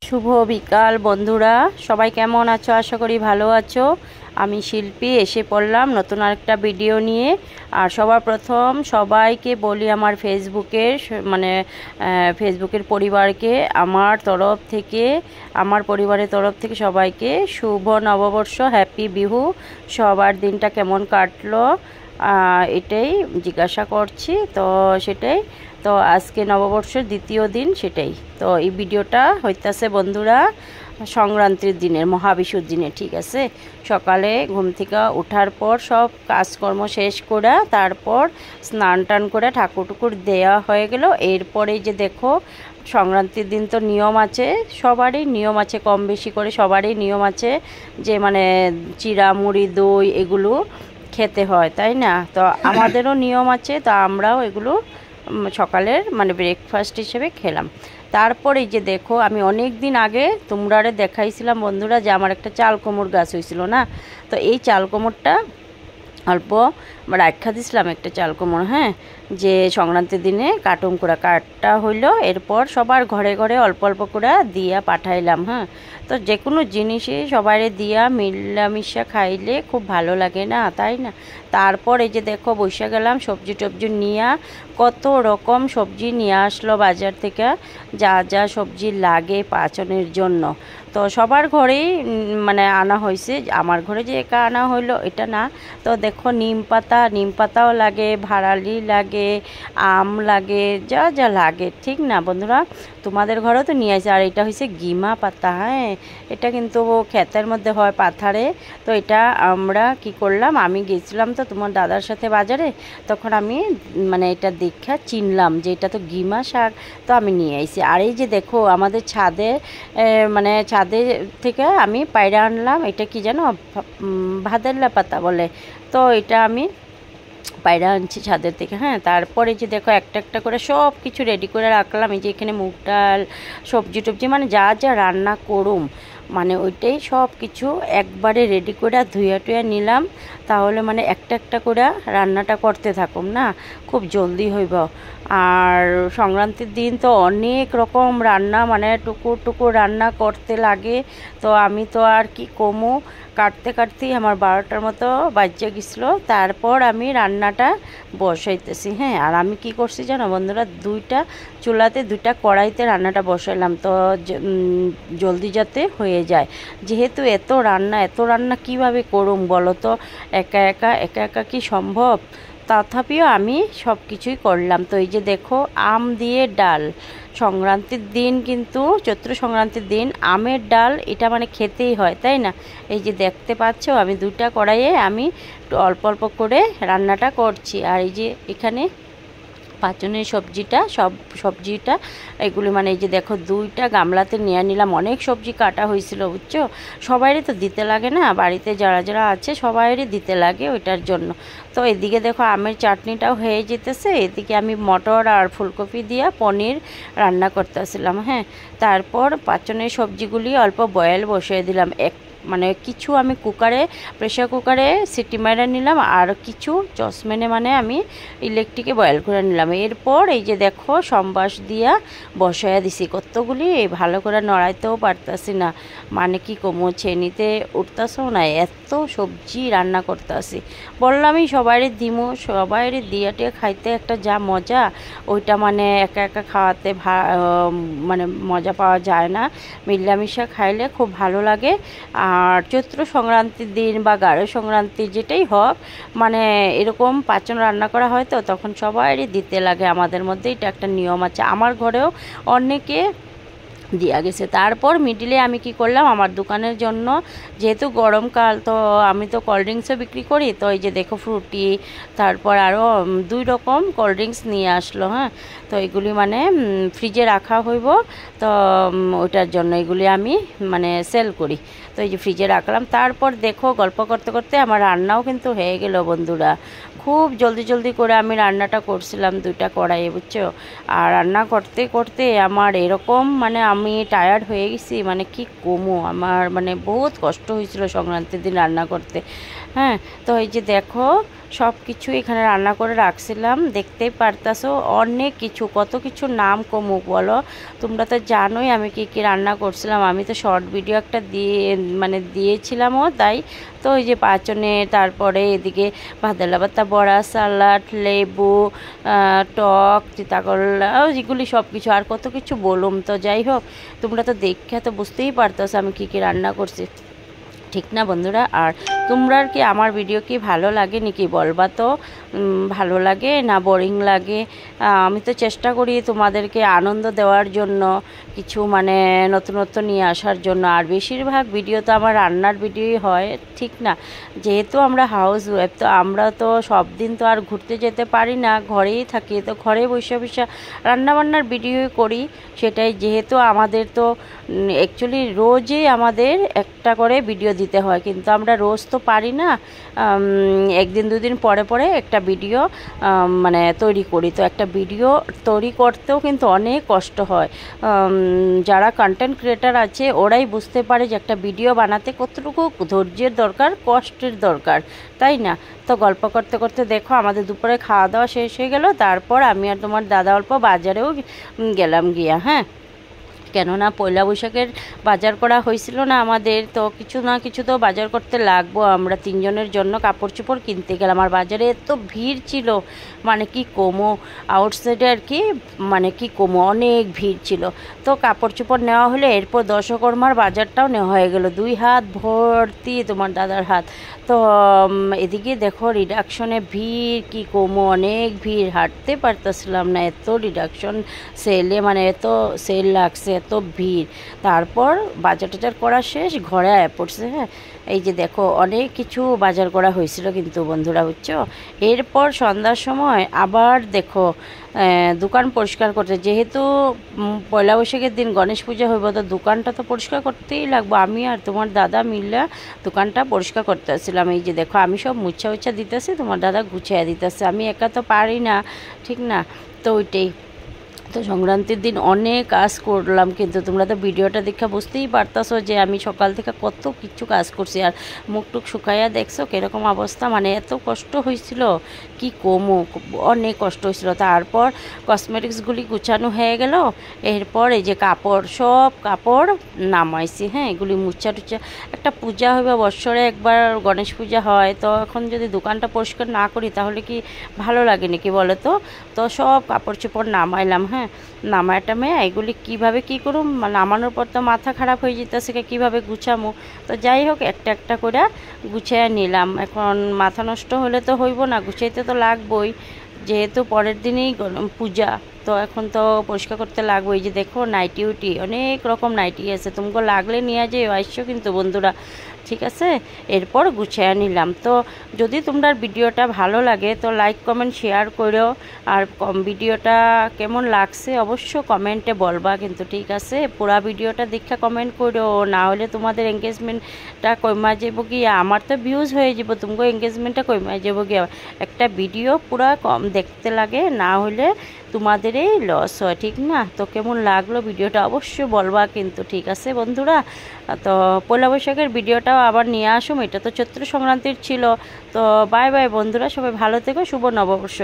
শুভ বিকাল বন্ধুরা, সবাই কেমন আছো? আশা করি ভালো আছো। আমি শিল্পী এসে পড়লাম নতুন আরেকটা ভিডিও নিয়ে। আর সবার প্রথম সবাইকে বলি আমার ফেসবুকের পরিবারকে আমার তরফ থেকে, আমার পরিবারের তরফ থেকে সবাইকে শুভ নববর্ষ, হ্যাপি বিহু। সবার দিনটা কেমন কাটলো এটাই জিজ্ঞাসা করছি। তো সেটাই তো আজকে নববর্ষের দ্বিতীয় দিন, সেটাই তো এই ভিডিওটা হইতাছে বন্ধুরা সংক্রান্তির দিনের, মহাবিশুর দিনে। ঠিক আছে, সকালে ঘুম থেকে ওঠার পর সব কাজকর্ম শেষ করে তারপর স্নান টান করে ঠাকুর টুকুর দেওয়া হয়ে গেল। এরপরে যে দেখো সংক্রান্তির দিন তো নিয়ম আছে, সবারই নিয়ম আছে, কম বেশি করে সবারই নিয়ম আছে যে চিড়া মুড়ি দই এগুলো খেতে হয়, তাই না? তো আমাদেরও নিয়ম আছে, তো আমরাও এগুলো সকালের ব্রেকফাস্ট হিসেবে খেলাম। তারপরে যে দেখো আমি অনেক দিন আগে তোমরারে দেখাইছিলাম বন্ধুরা যে আমার একটা চাল কুমড় গাছ হয়েছিল না, তো এই চাল কুমড়টা অল্প রাখা দিছিলাম একটা চাল কুমড়, হ্যাঁ, যে সংক্রান্তির দিনে কাটুম করে কাটটা হইলো। এরপর সবার ঘরে ঘরে অল্প অল্প করে দিয়া পাঠাইলাম। হ্যাঁ, তো যে কোনো জিনিসই সবাই দিয়া মিলামিশা খাইলে খুব ভালো লাগে না, তাই না? তারপর এই যে দেখো বসে গেলাম সবজি টবজি নিয়ে, কত রকম সবজি নিয়ে আসলো বাজার থেকে, যা যা সবজি লাগে পাচনের জন্য। তো সবার ঘরেই আনা হয়েছে, আমার ঘরে যে একা আনা হইলো এটা না। তো দেখো নিম পাতাও লাগে, ভাড়ালি লাগে, আম লাগে, যা যা লাগে, ঠিক না বন্ধুরা? তোমাদের ঘরেও তো নিয়ে আসে। আর এটা হয়েছে গিমা পাতা, হ্যাঁ, এটা কিন্তু ক্ষেতের মধ্যে হয় পাথারে। তো এটা আমরা কি করলাম, আমি গেছিলাম তো তোমার দাদার সাথে বাজারে, তখন আমি এটা দেখা চিনলাম যে এটা তো গিমা শাক, তো আমি নিয়ে আইছি। আর এই যে দেখো আমাদের ছাদে ছাদের থেকে আমি পায়রা আনলাম, এটা কি জানো, ভাদেল্লা পাতা বলে। তো এটা আমি পায়রা আনছি ছাদের থেকে। হ্যাঁ, তারপরে যে দেখো একটা একটা করে সব কিছু রেডি করে রাখলাম। এই যে এখানে মুগ ডাল, সবজি টবজি যা যা রান্না করুম ওইটাই সব কিছু একবারে রেডি করে ধুয়ে টুয়ে নিলাম। তাহলে একটা একটা করে রান্নাটা করতে থাকুম না, খুব জলদি হইব। আর সংক্রান্তির দিন তো অনেক রকম রান্না টুকুর টুকুর রান্না করতে লাগে। তো আমি তো আর কি কমু, কাটতে কাটতেই আমার 12টার মতো বাজে গেছিলো। তারপর আমি রান্নাটা বসাইতেছি। হ্যাঁ, আর আমি কি করছি জানো বন্ধুরা, দুইটা চুলাতে দুইটা কড়াইতে রান্নাটা বসাইলাম, তো জলদি যাতে হয়ে যায়। যেহেতু এত রান্না কিভাবে করুম বলো তো, একা একা কি সম্ভব? তথাপিও আমি সব কিছুই করলাম। তো এই যে দেখো আম দিয়ে ডাল, সংক্রান্তির দিন কিন্তু, চৈত্র সংক্রান্তির দিন আমের ডাল এটা খেতেই হয়, তাই না? এই যে দেখতে পাচ্ছ আমি দুইটা কড়াইয়ে আমি অল্প অল্প করে রান্নাটা করছি। আর এই যে এখানে পাচনের সবজিটা এগুলি এই যে দেখো দুইটা গামলাতে নিয়ে নিলাম। অনেক সবজি কাটা হয়েছিল বুঝছো, সবাইরই তো দিতে লাগে না, বাড়িতে যারা যারা আছে সবাইরই দিতে লাগে ওইটার জন্য। তো এদিকে দেখো আমের চাটনিটাও হয়ে যেতেছে, এদিকে আমি মটর আর ফুলকপি দিয়ে পনির রান্না করতেছিলাম। হ্যাঁ, তারপর পাচনের সবজিগুলি অল্প বয়েল বসিয়ে দিলাম। কিছু আমি প্রেশার কুকারে সিটি মেরে নিলাম, আর কিছু চসম্যানে আমি ইলেকট্রিকে বয়েল করে নিলাম। এরপর এই যে দেখো সম্বাস দিয়া বসাইয়া দিছি কতগুলি, ভালো করে নড়াইতেও পারতাছি না, কি কমো ছেনিতে উঠতেছেও না, এত সবজি রান্না করতেছি। বললামই সবাইরে দিমু, সবাইরে দিয়াটে খাইতে একটা যা মজা, ওইটা একা একা খাওয়াতে মজা পাওয়া যায় না, মিলামিশা খাইলে খুব ভালো লাগে। আর চৈত্র সংক্রান্তির দিন বা গাঢ় সংক্রান্তি যেটাই হোক, এরকম পাচন রান্না করা হয়, তো তখন সবাইরই দিতে লাগে। আমাদের মধ্যে এটা একটা নিয়ম আছে, আমার ঘরেও অনেকে দিয়া গেছে। তারপর মিডিলে আমি কি করলাম, আমার দোকানের জন্য যেহেতু গরমকাল, তো আমি তো কোল্ড ড্রিঙ্কসও বিক্রি করি, তো এই যে দেখো ফ্রুটি, তারপর আরও 2 রকম কোল্ড ড্রিঙ্কস নিয়ে আসলো। হ্যাঁ, তো এগুলি ফ্রিজে রাখা হইব, তো ওইটার জন্য এগুলি আমি সেল করি। তো এই যে ফ্রিজে রাখলাম। তারপর দেখো গল্প করতে করতে আমার রান্নাও কিন্তু হয়ে গেল বন্ধুরা। খুব জলদি করে আমি রান্নাটা করছিলাম 2টা কড়াইয়ে বুঝছো। আর রান্না করতে করতে আমার এরকম আমি টায়ার্ড হয়ে গেছি, মানে কি কমো, আমার মানে বহুত কষ্ট হয়েছিল সংক্রান্তির দিন রান্না করতে। হ্যাঁ, তো এই যে দেখো সব কিছু এখানে রান্না করে রাখছিলাম, দেখতেই পারতাছো অনেক কিছু, কত কিছু নাম কমু বলো। তোমরা তো জানোই আমি কি কি রান্না করছিলাম, আমি তো শর্ট ভিডিও একটা দিয়েছিলামও তাই। তো ওই যে পাঁচনে, তারপরে এদিকে ভাতেলা পাতা বড়া, সালাড, লেবু, টক, চিতাকরলা, এগুলি সব কিছু, আর কত কিছু বলুম। তো যাই হোক, তোমরা তো দেখে তো বুঝতেই পারতেছো আমি কি কি রান্না করছি, ঠিক না বন্ধুরা? আর তোমরা কি আমার ভিডিও কি ভালো লাগে নাকি বলবা তো, ভালো লাগে না বোরিং লাগে? আমি তো চেষ্টা করি তোমাদেরকে আনন্দ দেওয়ার জন্য, কিছু মানে নতুনত্ব নিয়ে আসার জন্য। আর বেশিরভাগ ভিডিও তো আমার রান্নার ভিডিওই হয়, ঠিক না? যেহেতু আমরা হাউস ওয়াইফ, তো আমরা তো সব দিন তো আর ঘুরতে যেতে পারি না, ঘরেই থাকি, তো ঘরে বসে বসে রান্নাবান্নার ভিডিওই করি। সেটাই, যেহেতু আমাদের তো অ্যাকচুয়ালি রোজই আমাদের একটা করে ভিডিও দিতে হয়, কিন্তু আমরা রোজ তো পারি না, একদিন দুদিন পরে পরে একটা ভিডিও মানে তৈরি করি। তো একটা ভিডিও তৈরি করতেও কিন্তু অনেক কষ্ট হয়। যারা কন্টেন্ট ক্রিয়েটার আছে ওরাই বুঝতে পারে যে একটা ভিডিও বানাতে কতটুকু ধৈর্যের দরকার, কষ্টের দরকার, তাই না? তো গল্প করতে করতে দেখো আমাদের দুপুরে খাওয়া দাওয়া শেষ হয়ে গেল। তারপর আমি আর তোমার দাদা অল্প বাজারেও গেলাম গিয়া। হ্যাঁ, কেননা পয়লা বৈশাখের বাজার করা হয়েছিল না আমাদের, তো কিছু না কিছু তো বাজার করতে লাগবো। আমরা তিনজনের জন্য কাপড় চোপড় কিনতে গেলাম, আর বাজারে এত ভিড় ছিল, মানে কি কমো, আউটসাইডে আর কি, মানে কি কমো, অনেক ভিড় ছিল। তো কাপড় চোপড় নেওয়া হলে এরপর দশকর্মার বাজারটাও নেওয়া হয়ে গেল, 2 হাত ভর্তি তোমার দাদার হাত। তো এদিকে দেখো রিডাকশনে ভিড় কি কমো, অনেক ভিড়, হাঁটতে পারতেছিলাম না, এত রিডাকশন সেলে, মানে এত সেল লাগছে, এত ভিড়। তারপর বাজার টাজার করা শেষ, ঘরে আয়া পড়ছে। হ্যাঁ, এই যে দেখো অনেক কিছু বাজার করা হয়েছিল কিন্তু বন্ধুরা, বুঝছো? এরপর সন্ধ্যার সময় আবার দেখো দোকান পরিষ্কার করতে, যেহেতু পয়লা বৈশাখের দিন গণেশ পূজা হইব, তো দোকানটা তো পরিষ্কার করতেই লাগবো। আমি আর তোমার দাদা মিলে দোকানটা পরিষ্কার করতে আসছিলাম। এই যে দেখো আমি সব মুছা দিতেছি, তোমার দাদা গুছিয়ে দিতেছে, আমি একা তো পারি না, ঠিক না? তো ওইটাই। তো সংক্রান্তির দিন অনেক কাজ করলাম, কিন্তু তোমরা তো ভিডিওটা দেখে বুঝতেই পারতাছো যে আমি সকাল থেকে কত কিছু কাজ করছি। আর মুখ টুক শুকাইয়া দেখছো কীরকম অবস্থা, মানে এত কষ্ট হয়েছিল কি কমো, অনেক কষ্ট হয়েছিল। তারপর কসমেটিক্সগুলি গুছানো হয়ে গেল, এরপর এই যে কাপড়, সব কাপড় নামাইছি। হ্যাঁ, এগুলি মুছা টুচা, একটা পূজা হবে বৎসরে একবার, গণেশ পূজা হয়, তো এখন যদি দোকানটা পরিষ্কার না করি তাহলে কি ভালো লাগে নাকি বলো তো? তো সব কাপড় চোপড় নামাইলাম। হ্যাঁ, নামায় টামায় এগুলি কীভাবে কী করুম, নামানোর পর তো মাথা খারাপ হয়ে যেতেছে কীভাবে গুছামো। তো যাই হোক, একটা একটা করে গুছিয়ে নিলাম। এখন মাথা নষ্ট হলে তো হইব না, গুছাইতে তো লাগবই, যেহেতু পরের দিনেই পূজা, তো এখন তো পরিষ্কার করতে লাগবে। এই যে দেখো নাইটি উটি, অনেক রকম নাইটি আছে, তোমাকে লাগলে নিয়ে যাই আসছো কিন্তু বন্ধুরা, ঠিক আছে? এরপর গুছিয়ে নিলাম। তো যদি তোমরা ভিডিওটা ভালো লাগে তো লাইক কমেন্ট শেয়ার করো, আর ভিডিওটা কেমন লাগছে অবশ্য কমেন্টে বলবা কিন্তু, ঠিক আছে? পুরা ভিডিওটা দেখে কমেন্ট করো, না হলে তোমাদের এঙ্গেজমেন্টটা কমা যাবো গিয়া, আমার তো ভিউজ হয়ে যাব, তোমাকে এঙ্গেজমেন্টটা কমা যাবো গিয়া। একটা ভিডিও পুরা কম দেখতে লাগে, না হলে তোমাদেরই লস হয়, ঠিক না? তো কেমন লাগলো ভিডিওটা অবশ্যই বলবা কিন্তু, ঠিক আছে বন্ধুরা? তো পয়লা বৈশাখের ভিডিওটাও আবার নিয়ে আসুম, এটা তো চৈত্র সংক্রান্তির ছিল। তো বাই বাই বন্ধুরা, সবাই ভালো থেকো, শুভ নববর্ষ।